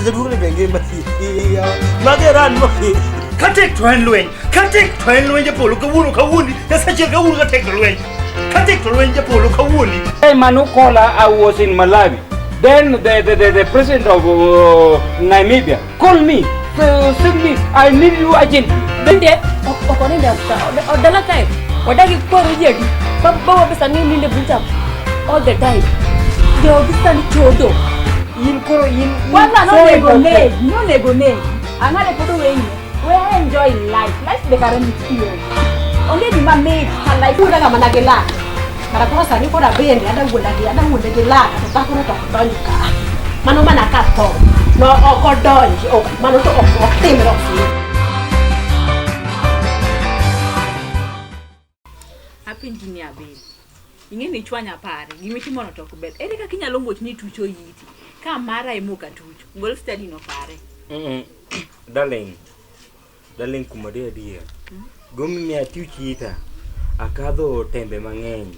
Jaga dulu benge masih. Mageran masih. Katek tuan lueng Japolo kawuni. That's a jaga katek lueng. Katek lueng Japolo kawuni. Hey Manukola, I was in Malawi. Then the president of Namibia called me. Send me. I need you urgently. Bende, okone odala kai. Odagi kwaro jegi. Baba pesa ni nile buta all the time. Yo bisa ni chodo. In koro in. Wala no nego ne. Angale poto wengi. We enjoy life. Life the current experience. Only the man made her life. Uda kama nagela. Mara kwa sani kwa bende ada ngula gela. Takuro toka. Mano manakato. No okodonji. Mano to oktimero. Happy engineer babe. Ingeni chwanya pare, gimitimo no tok bet. Ere kaka inyalo moch ni tucho yiti. Ka mara emuka tucho. Gol study no pare. Darling kumade dia. Gomi mi atuchi ita. Akadho tembe mang'eny.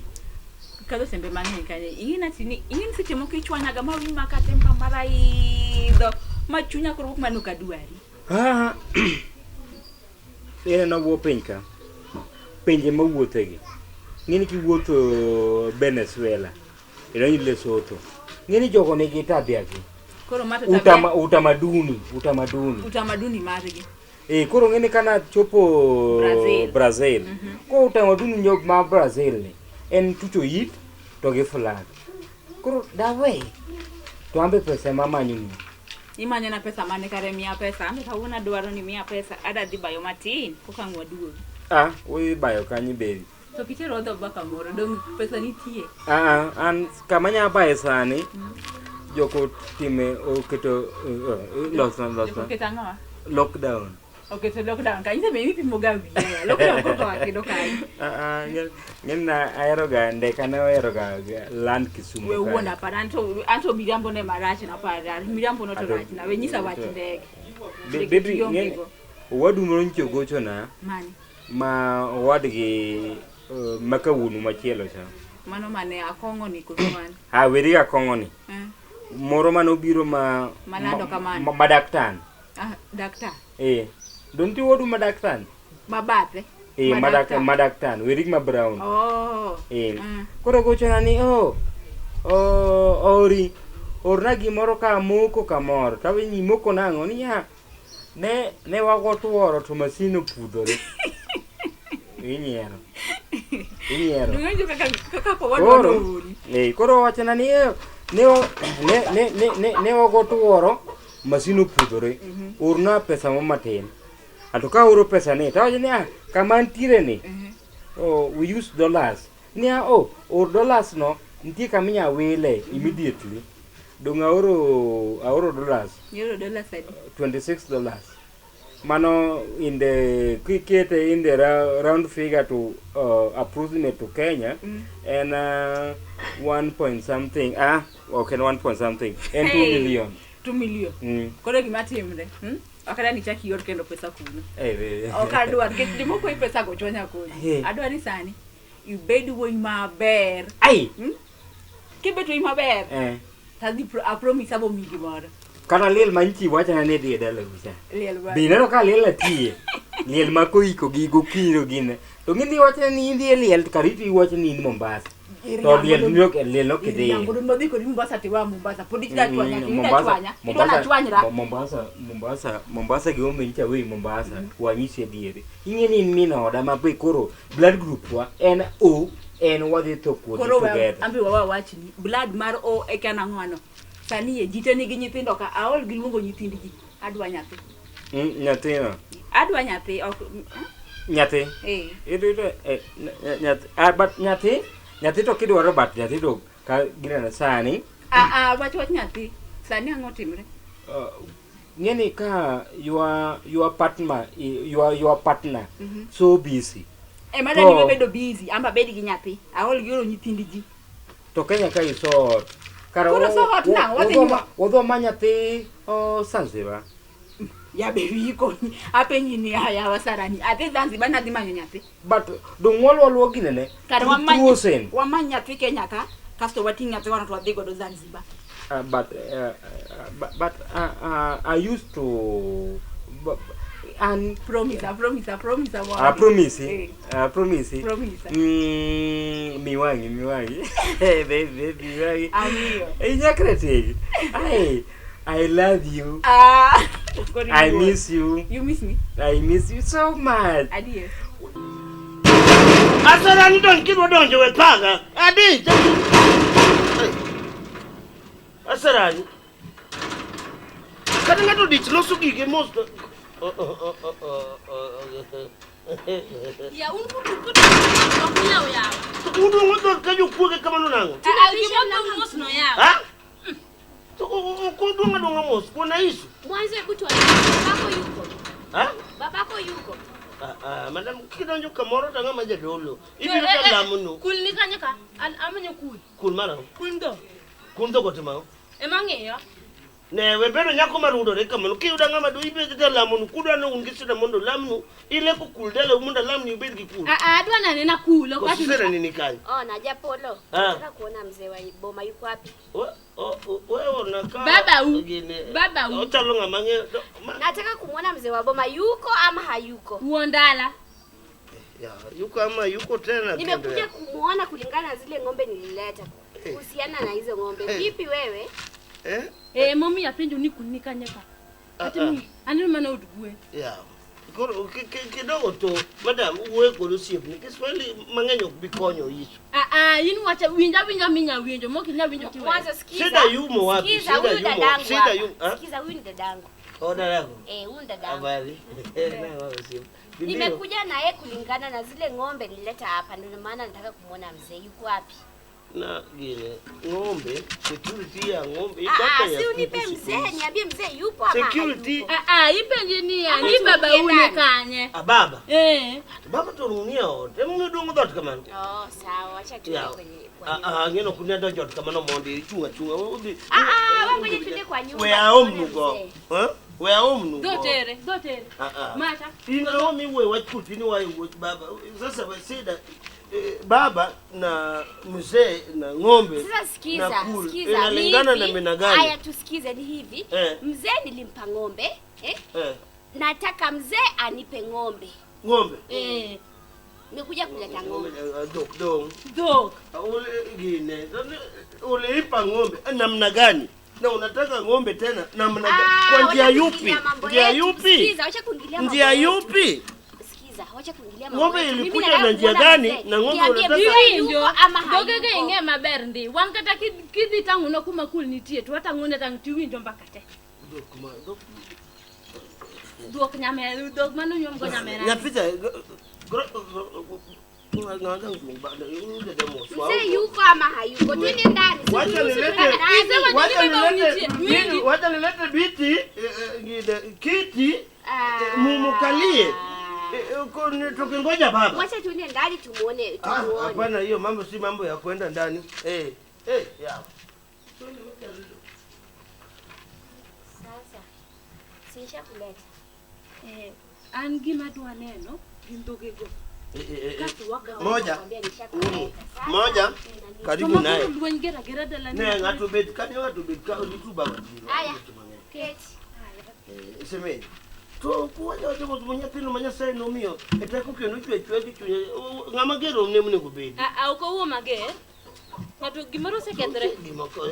Akadho tembe mang'eny kanye. Ingeni seche moko ichwanya ga mawi maka tempa mara idho. Machunya koro manuka duari. Ere na wo penka. Penje mawuothegi. Ngeni ki wuotho Venezuela. Ira ni Lesotho. Ngeni jogo ne gitabia gi. Koro mata tabia. Utamaduni margi. Koro ngeni kana chopo Brazil. Ko utamaduni nyog ma Brazil ni. En tucho yit to gi flag. Koro dawe. To ambe pesa mama nyuni. Imanya na pesa mane kare mia pesa. Ambe kauna dwaro ni mia pesa. Ada di bayo matin. Koka ngwa duo. We bayo kanyi baby. So kitero odo baka moro dong pesa nitie. An kamanya bae sani. Joko time oketo lockdown. Okay, so lockdown. Kanisa maybe pimo gawi. Lockdown ko akido kai. Ngena aeroga ndeka na aeroga land Kisumu. We wona para anto mirambo ne marachi na para. Mirambo no to rachi na wenyisa wachi ndege. Baby ngen wadu mroncho gocho na. Mani. Ma wadgi makawunu machielo cha. Mano mane akongo ni kuzuan. Weri akongo ni. Moro mano biro manado kamano. Madaktan. Daktar. Don't you wadu madaktan? Mabate. Madaktan. Weri ma brown. Koro gocho na ni ori ornagi moro ka moko kamor. Kawe ni moko nango ni ya. Ne wago tuoro to masino pudore. Inyero. Nunganjo kaka kwa wadu. Koro wachana ni ne wago tuoro masino pudore. Urna pesa mamaten. Atoka uro pesa ne. Tawa jani kamantire ni. We use dollars. Nia or dollars no. Nti kaminya wele immediately. Donga auro dollars. Euro dollars $26. Mano in the round figure to approximate to Kenya and 1 point something. Okay, 1 point something and 2 million. 2 million. Kore gimati mre. Akada ni chaki yor kendo pesa kuno. Okadwa kiti moko pesa go chwanya kuno. Adwa ni sani. You bedu wo maber. Kibetu maber. Tadi promise abo migi mara. Kana lel manchi wacha na ne de dala gusa. Lel ba. Binero ka lel la tie. Lel makoiko gigo kiro gine. To ngini wacha ni ndi lel kariti wacha ni Mombasa. To lel lelo kede. Yangu ndo diko ni Mombasa tiwa Mombasa. Podikida twanya twanya. Mombasa giombe ncha we Mombasa. Wanyise diere. Ingeni mina oda mape koro blood group wa NO and what they talk with together. Ambi wawa wachi blood mar O ekana ngwano. Sani jite nigi nyithindo ka aol giluongo nyithindi ji adwa nyathi. Nyathino. Adwa nyathi ok nyathi. Nyathi. But nyathi to kidwaro bat nyathi to ka ginana sani. Wach nyathi. Sani ango timre. Ngeni ka your partner so busy. Mada ni bedo busy amba bedi gi nyathi aol giro nyithindi ji. To Kenya ka iso kara wodho manyathi Zanzibar. Ya bebi ko apenyi ni haya wasarani ate Zanzibar na di manyo nyathi. But don't walwo ginene. Kara wamanya fi Kenya ka kasto wati nyathi wana to adhigo do Zanzibar. but I used to and promise. promise. Miwangi. Hey, baby, miwangi. Ariyo. NYAKARATENG. I love you. I miss you. You miss me? I miss you so much. Adiyo. Asara ni don kidwa donjo we paga. Adi. Asara ni. Kada ngato dich loso gige most. Ya un kutu okunya uyawa. Udu ngoto kajo kuge kama nonango. Alimoto mos no yawa. Ha? Kudu ngadonga mos kuna isu. Mwanze butu babako yuko. Ha? Babako yuko. Madam kidonjo kamoro tanga majadolo. Ibi ta lamuno. Kulni kanyaka amanya kul. Kul mara. Kundo. Kundo gotima. Emangeyo. Ne webero nyako marudo reka mano ki udanga madu ibe ta lamuno kuda no ungisida mondo lamnu ile ko kuldele umunda lamnu ibe kikul. Adwana nena kulo kwa sera nini kani? Oh na Japolo. Nataka kuona mzee wa boma yuko wapi? Wewe unakaa Baba u. Utalonga mange. Nataka kumuona mzee wa boma yuko ama hayuko? Uondala. Ya, yuko ama yuko tena. Nimekuja kumuona kulingana na zile ng'ombe nilileta. Kuhusiana na hizo ng'ombe. Vipi wewe? Mami apenjo ni kunikanyaka. Ati mimi ani mana udugwe. Ya. Kidogo to madam uwe ko lusiep ni Kiswahili mangenyo bikonyo yisu. Yini wacha winja minya winjo moki nya winjo kiwe. Kwanza sikiza. Shida yumo wapi? Shida yumo. Sikiza huyu ni dadangu. Dadangu. Huyu ni dadangu. Habari. Na wao sio. Nimekuja na yeye kulingana na zile ng'ombe nilileta hapa ndio maana nataka kumuona mzee yuko wapi. Na gile ng'ombe security ya ng'ombe si unipe mzee niambie mzee yupo ama security ipenje ni baba une kanye baba baba torunia ote mngedongo dot kamano sawa acha tuende kwenye ngeno kunia dot kamano monde chunga udi wangoje tuende kwa nyumba we aomnugo we aomnugo dotere mata inaomi we wachuti ni wa baba sasa wasida baba na mzee na ng'ombe. Sasa sikiza, inalingana na mina gani? Haya tusikize ni hivi. Mzee nilimpa ng'ombe, nataka mzee anipe ng'ombe. Ng'ombe? Nimekuja kuleta ng'ombe. Dog. Ule ipa ng'ombe namna gani? Na unataka ng'ombe tena namna gani? Kwa njia yupi? Njia yupi? Sikiza, acha kuingilia mambo. Njia yupi? Wacha kuingilia mambo. Ng'ombe ilikuja na njia gani? Na ng'ombe unataka ndio ama dogege inge maber ndi. Wankata kidhi tangu no kuma kul nitie tu hata ngone tang tiwinjo mpaka te. Dok nyame dog manu nyom go nyame. Nyapita mzee yuko ama hayuko? Twende ndani. Wacha nilete biti kiti mumukalie. Tukingoja baba. Wacha tuende ndani tumuone. Hapana, hiyo mambo si mambo ya kwenda ndani. Ya. Sasa sisha kuleta. Angi madwa neno gindogego. Moja karibu naye. Ne ngatubet kanyo ka lituba. Haya. Keti. Semeni. To kuwaja watu mwenye pino manya sai no mio etako keno chwe ngama gero ne mune kubedi uko huo mage ngatu gimoro sekendre gimoko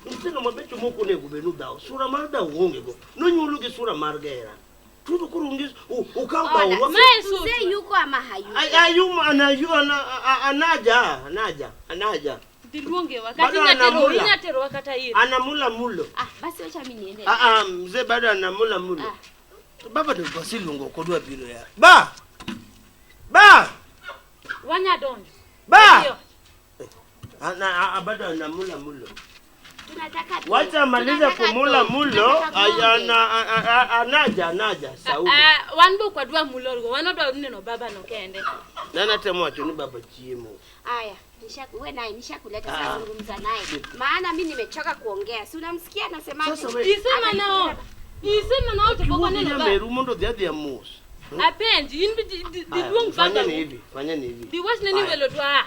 ntino mabecho moko ne kubenu dao sura marda uonge go no nyulu ge sura margera tudo kurungis ukamba wa mzee yuko ama hayuko? Ayuma anaja dilunge wakati nyatero wakata hiyo anamula mulo. Basi acha mimi niende. Mzee bado anamula mulo. Baba ndo basilungo kodwa biro ya. Ba! Wanya donjo. Ba! Bado anamula mulo. Tunataka wacha maliza kumula mulo anaja Saudi. Wanbo kwa dua mulorgo wanodwa neno baba no kende. Nana temo acho ni baba chiemo. Aya, wewe naye nishakuleta sasa zungumza naye. Maana mimi nimechoka kuongea. Si unamsikia anasemaje? Isema nao tupoko neno baba. Meru mondo dia mus. Apendi dilung baba. Fanya hivi. Diwas nani welo twa.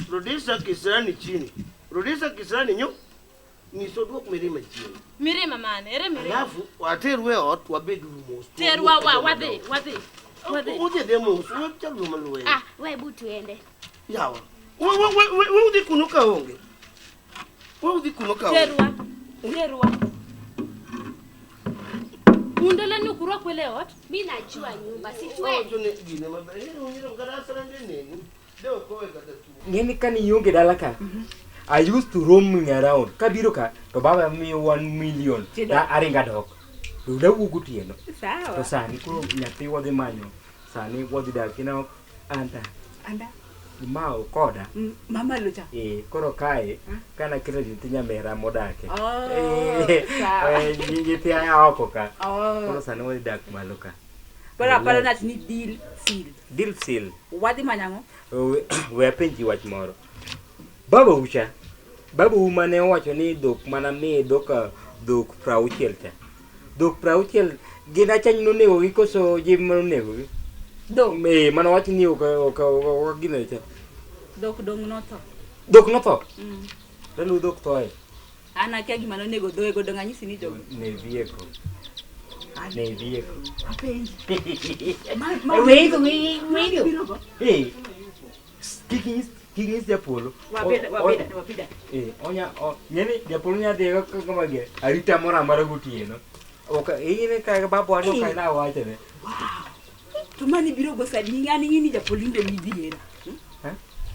Rudisha kisirani chini. Rudisha kisirani Nyiso duok Mirima chien. Mirima mane, ere Mirima. Alafu waterwe ot wabed mos. Terwa wadhi. Uje demos, wachalu malwe. Ah, wewe bu tuende. Yawa. Wewe udhi kunuka onge. Wewe udhi kunuka onge. Terwa. Undele ni kurwa kwele ot? Mimi najua nyumba, si tuende. Ojo ne gine maber. Uniro garasa rande neni. Deo kowe kata tu. Ngeni kani yonge dalaka. I used to roaming around. Kabiro ka to baba mi 1 million. Da aringa dok. Duda wugu tieno. Sawa. To sani kuro nyathi wadhi manyo. Sani wadhi dak ina anta. Mao koda. Mama lucha. Koro kae kana kira nyithi mera modake. Sawa. Nyithi aya oko ka. Koro sani wadhi dak malo ka. Para nat ni deal seal. Wadhi manyango? We penji wach moro. Baba mane owacho ni dhok mana mi dhok prauchiel cha. Dhok prauchiel gina chany nonego gi koso jim nonego gi. Dhok mana wacho ni ok gina cha. Dhok dong notho. Dhok notho? Dalu dhok thoe. Ana kia gima nonego dhoe go dong anyisi ni jogo. Ne vieko. Apenji. Wego. Kingis Japolo. Wapida. Nyeni Japolo nya de kama ge. Arita mora mara gutieno. Oka ine ka babo ano ka na wacho ne. Wow. Tumani biro go sadi ngani Japolo inde midiera.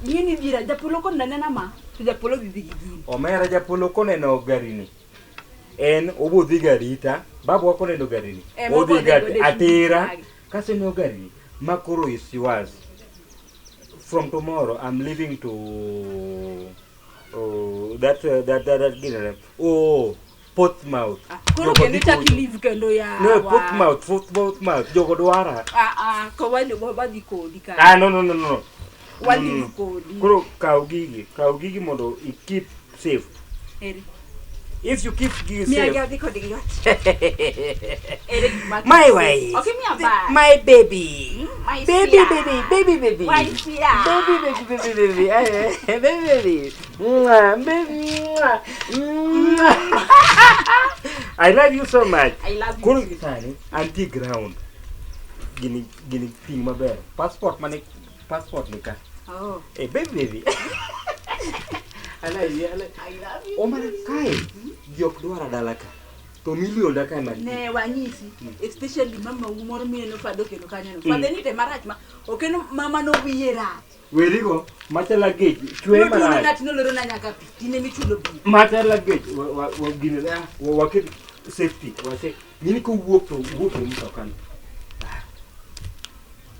Ngini bira Japolo kon nana ma. Japolo bibigi. Omera Japolo kon eno garini. En obodhi garita. Babo wako neno garini. Odhi gari atera. Kasi no garini. Makoro is yours. From tomorrow, I'm leaving to Portsmouth. Koro kendo chaki leave kendo ya. No, Portsmouth. Jogo dwara. Ko wani wabadi kodi ka. No. Wani kodi. Koro kau gigi mondo keep safe. Eri. If you keep safe. My wife. Okay, my baby. My baby. Baby. I love you so much. I love you. Kuru kitani anti ground. Gini thing maber. Passport nika. Oh. Hey baby. I love you. Omara kai. Diok dwara dalaka. To million da kai mali. Ne wanyisi, especially mama umoro mi no fado keno kanyo. Fade ni te marach ma. Okeno mama no wiera. Werigo machala gate. Chwe mara. No mara. no loro na nyaka pi. Tine michulo bi. Machala gate. Wa gine da. Wa ke safety. Wa se nini ko wuok to mtokan.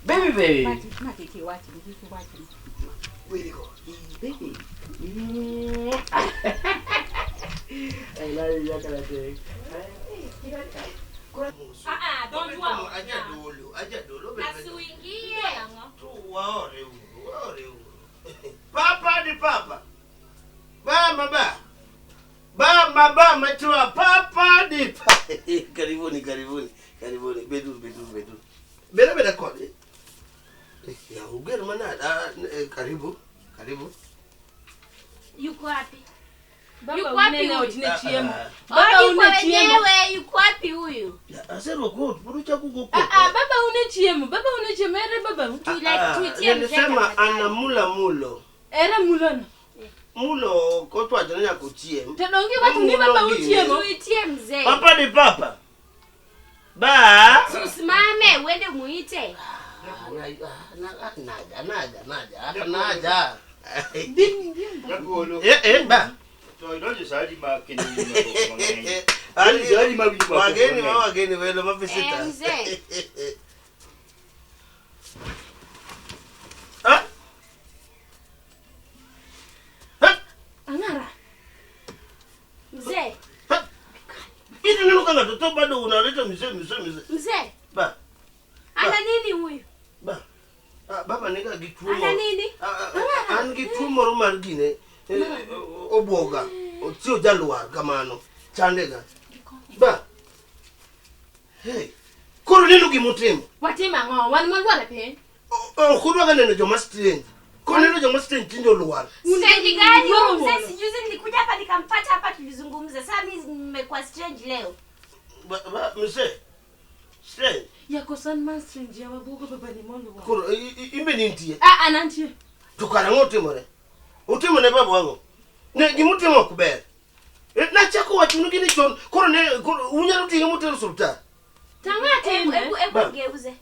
Baby. Mati ki wachi. Werigo. Baby. I love you, NYAKARATENG. Don't wow. Aja dulu. Nasuingie. Waore. Papa di papa. Ba machua papa di papa. Karibuni. Bedu. Beda kodi. Ya ugera mana karibu. Yuko wapi? Yuko wapi utine chiemo? Baba une chiemo. Yuko wapi huyu? Asero ko, purucha kuko. Baba une chiemo. Ere baba. Tuitie mzee. Anasema ana mulo. Ere mulona. Mulo ko tu ajana kuchiem. Tadongi watu ni baba uchiemo. Tuitie mzee. Papa di papa. Ba. Usimame uende muite. Naja. Japolo. Ba. So don't sali makini. Wageni wele mafisita. Mzee. Angara. Mzee. Hizi neno kanga toto bado unaleta mzee. Mzee. Ba. Ana nini huyu? Ba. Baba nika gitumo. Ana nini? An gitumo romargine. Oboga. Otio jalwa kamano. Chandega. Ba. Hey. Koro neno gimotimo. Watima ngo, wan molwala pe. Kudwa kaneno joma strange. Koneno joma strange tinjo luar. Strange gani wewe mzee? Sijuzi nilikuja hapa nikampata hapa tulizungumza. imekuwa strange leo. Mse. Strange. Yako san man strange ya wabugo baba ni mondo wa. Kuro imbe nintie. Anantie. Tukara ngote more. Utimo ne baba wangu. Ne gimutimo kuber. Na chako wachunugi ni chon. Kuro ne unyalo tinga mutelo sultan. Tangati Ebu geuze.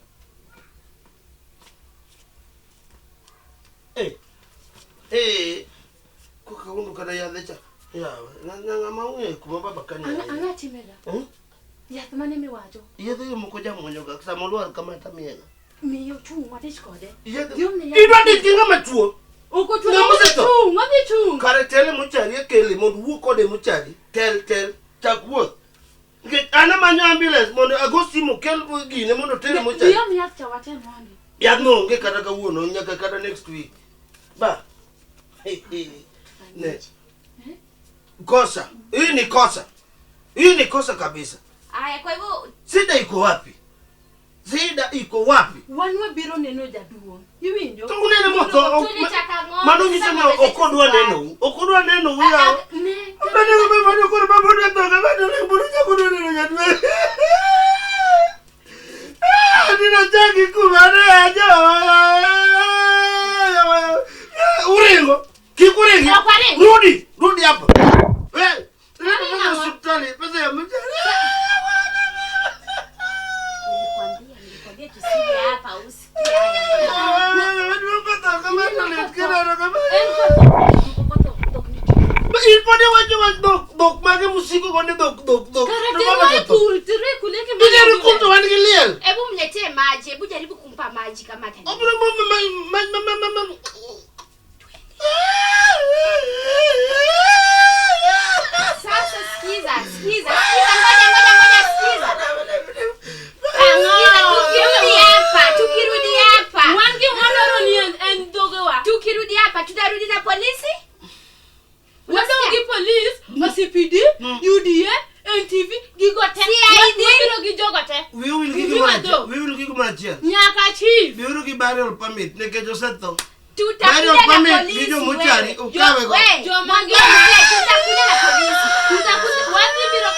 Kuka undu kada ya lecha. Ya, na mawe kuma baba kanya. Angati mega. Yath mane miwacho? Yedhe moko jamonyoga kasa molwar kama tamiena. Miyo chung watich kode. Idwa ditinga matuo. Uko chung, ngadi chung. Kare tele mochari ekele mondo wuok kode mochari. Tel chakwo. Nge ana manyo ambulance mondo agosi mokel gine mondo tele mochari. Diyo miyath chawate mwandi. Yadno nge kata kawuono nyaka kata next week. Ba. Ne. Kosa. Hii ni kosa kabisa. Aya, kwa hivyo Sida iko wapi? Wanwa biro neno jaduo. Iwinjo? Tungunene moko. Mano nyisema okodwa neno. Okodwa neno huya. Ne. Ndio baba ndio baba ndio toka bado ni mbona jakodwa neno jaduo. Nina jagi kumare aja. Urengo. Kikurengi. Rudi hapa. Wewe. Ndio hospitali. Pesa ya mjane. Nilikwambia tusije hapa usikie haya. Ilipode waje dok mage musiko konde dok. Hebu mletee maji, hebu jaribu kumpa maji kama atani. Sasa sikiza. Ngoja sikiza. Tukirudi hapa. Wangi wanoro ni endogewa. Tukirudi hapa tutarudi na polisi? Wasi police, OCPD, UDA, NTV, gigote. Wabiro gijogote. We will give you my jail. Nyaka chief. We will give burial permit. Nekejo seto. Tutakuja na polisi. Gijo mochari ukawe go. Jomangi tutakuja na polisi. Tutakuja wapi biro?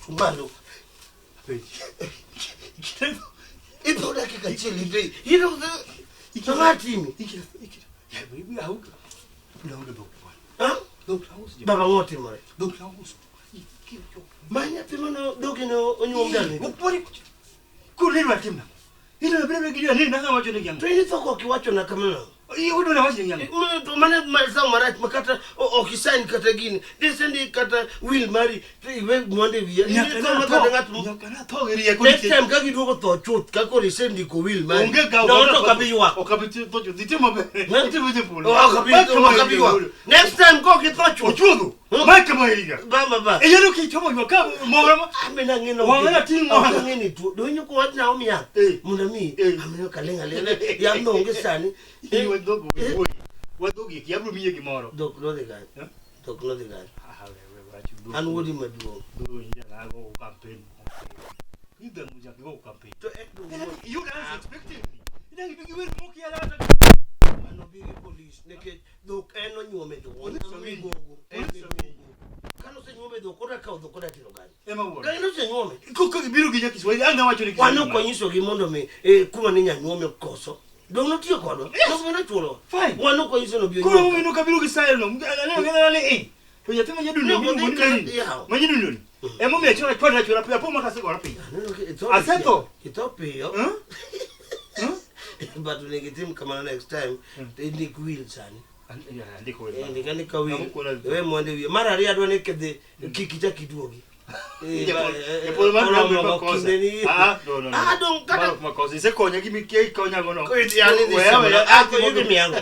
Malo. Ipo dakika chini dei. You know the Tamatimi. Ya bibi au. Unaona doktor. Doktor house. Baba wote mare. Doktor house. Manya pimano dokino onyongani. Ukpori. Kulirwa timna. Ina bebe gidia nini na kama chone yangu. Twende soko kiwacho na kamera. Iyo ndo na washi yangu. Mana mazao marat makata okisaini kata gini. Desendi kata will marry. We mwande via. Nyakana to eri yako. Next time kaki duko to chut kako resendi ko will marry. Na oto kabiwa. Okabitu to ditema be. Ditema je polo. Okabiwa. Next time ko ki to chut. Ochudo. Mike mairiga. Baba. E yero ki chomo yo ka mo. Amena ngeno. Wangana tingo. Ngeni tu. Do nyuko wat na omia. Munami. Amena kalenga lele. Ya ndonge sani. Iyo dogo we. Wadogi ki abru miye gimoro. Dok no de guy. Dok no de guy. And what him do? Do ya na go campaign. Ida muja go campaign. To you guys expecting me. Ida ngi we moki ala. Ano bi police neke dok eno nyome do. Police Kano se nyome do kora ka do kora tino gani. Ema wo. Kano se nyome. Kuko biru ginya Kiswahili anga wacho ni Kiswahili. Wano konyiso gi mondo me kuma ni nyanyome koso. Don't not your color. Fine. One no coincidence of you. No cabiru ki style no. Ngale to yatema nyedu no ngani. Manyedu no. Emo me chora kwa chora pe apo makase kwa rapi. Aseto. Kitopio. But when you get come next time, they need wheels and ndikani kawi. We mwende wi. Mara ria do ne kede kikicha kiduogi. Japolo mano cosa. Don't cut ma cosa. Se konya kimi ke konya gono. Yidi miango.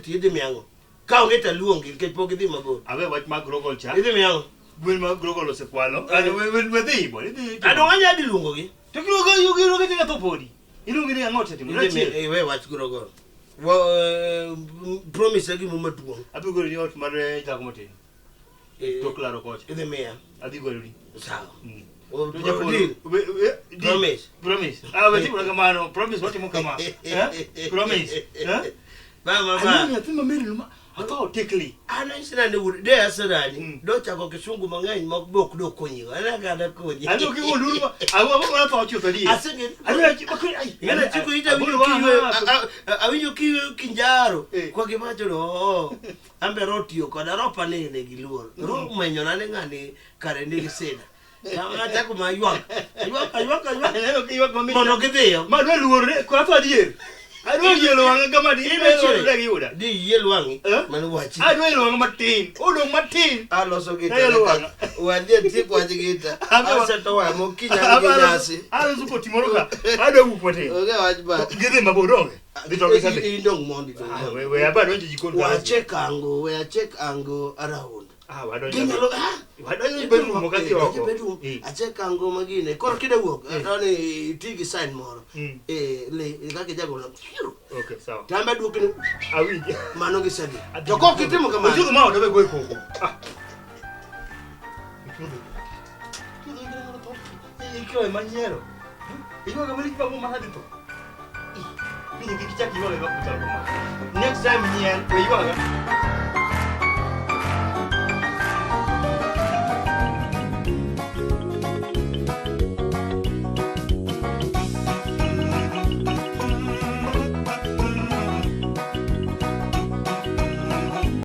Yidi miango. Ka ongeta luongi ke pogi di mabo. Ave wat ma grogol cha. Yidi miango. Buen ma grogol se kwalo. We dei bo. Adonganya di luongo gi. To grogol yugi roge te topodi. Ilu ngini angote ti. We wat grogol. Promise lagi mama tuang. Abi go ni ot mare ta ko motin. To claro coach. Ide mea. Abi go ni. Sawa. To Japolo. Promise. Ah, beti kuna kama no. Promise wote mo kama. Promise. Mama. Ani ya pima meri luma. Hata tekli. Ana isina ni wuri de asirani. Do cha ko kisungu mang'eny mok bok do konyi. Ana ga da konyi. Ani ki go luma. Awa ba na pa chuto di. Asige. Ani ya chipa kai. Ai. Yana chiku ita winyo kiwe kinjaro. Kwa gimacho no. Ambe rotio koda ropa ne giluor. Ro menyo na ngani kare ni gisena. Ata kuma ywak. Ywak. Ani ki ywak mami. Mono gidhiyo. Ma do luor ko ata di. Adwa yelo wanga kama di ime lagi uda. Di yelo wangi. Manu wachi. Adwa yelo wanga matin. Odo matin. Aloso kita. Wande tipo ajigita. Asa to wa mokinya ngiyasi. Alo zuko timoroka. Adwa bupote. Oge wajba. Gide mabodonge. Ditoke sande. Indong mondi. We abado nje jikoni. Wa check ango around. Wadonje. Ginyalo Wadonje bedroom mokati wako. A check ango magine. Kor kide wuok. Atoni tigi sign moro. Le kake jago na. Okay, sawa. Tamba duokini. Awinje. Mano gisadi. To ko kitimo kama. Ujudu mao dobe go koko. Iko manyero. Iko kama ni kwa mama hadito. Ni kichaki wale wakuta. Next time ni we yoga.